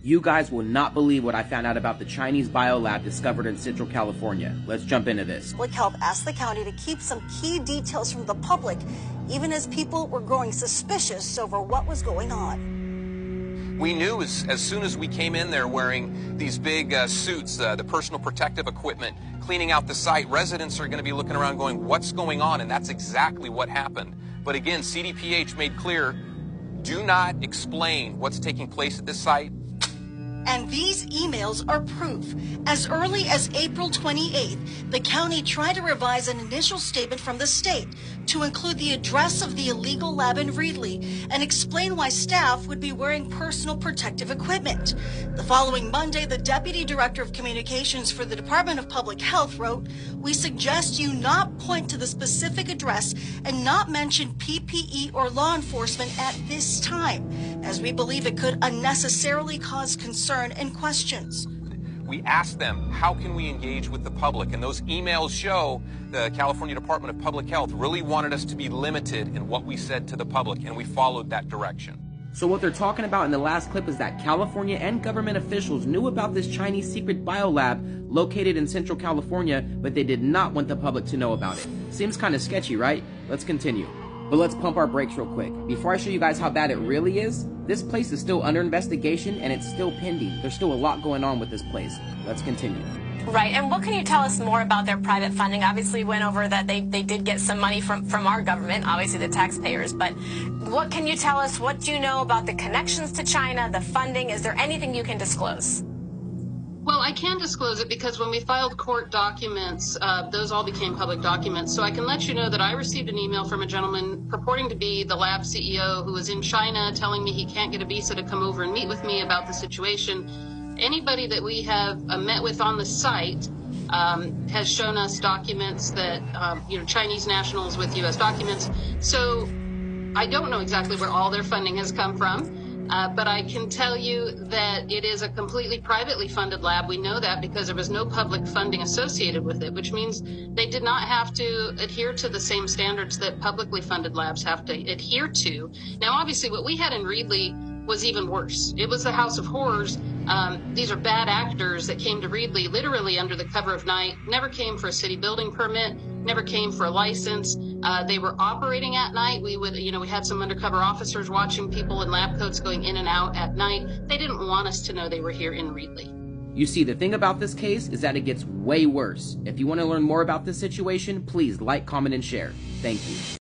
You guys will not believe what I found out about the Chinese biolab discovered in Central California. Let's jump into this. Public Health asked the county to keep some key details from the public, even as people were growing suspicious over what was going on. We knew as soon as we came in there wearing these big suits, the personal protective equipment, cleaning out the site, residents are going to be looking around going, what's going on? And that's exactly what happened. But again, CDPH made clear, do not explain what's taking place at this site. And these emails are proof. As early as April 28th, the county tried to revise an initial statement from the state to include the address of the illegal lab in Reedley and explain why staff would be wearing personal protective equipment. The following Monday, the Deputy Director of Communications for the Department of Public Health wrote, "We suggest you not point to the specific address and not mention PPE or law enforcement at this time, as we believe it could unnecessarily cause concern and questions." We asked them, how can we engage with the public? And those emails show the California Department of Public Health really wanted us to be limited in what we said to the public, and we followed that direction. So what they're talking about in the last clip is that California and government officials knew about this Chinese secret biolab located in Central California, but they did not want the public to know about it. Seems kind of sketchy, right? Let's continue. But let's pump our brakes real quick. Before I show you guys how bad it really is, this place is still under investigation and it's still pending. There's still a lot going on with this place. Let's continue. Right, and what can you tell us more about their private funding? Obviously, we went over that they did get some money from our government, obviously the taxpayers, but what can you tell us? What do you know about the connections to China, the funding? Is there anything you can disclose? Well, I can disclose it because when we filed court documents, those all became public documents. So I can let you know that I received an email from a gentleman purporting to be the lab CEO who was in China telling me he can't get a visa to come over and meet with me about the situation. Anybody that we have met with on the site has shown us documents that, Chinese nationals with U.S. documents. So I don't know exactly where all their funding has come from. But I can tell you that it is a completely privately funded lab. We know that because there was no public funding associated with it, which means they did not have to adhere to the same standards that publicly funded labs have to adhere to. Now, obviously, what we had in Reedley was even worse. It was the House of Horrors. These are bad actors that came to Reedley literally under the cover of night, never came for a city building permit, never came for a license. They were operating at night. We had some undercover officers watching people in lab coats going in and out at night. They didn't want us to know they were here in Reedley. You see, the thing about this case is that it gets way worse. If you want to learn more about this situation, please like, comment, and share. Thank you.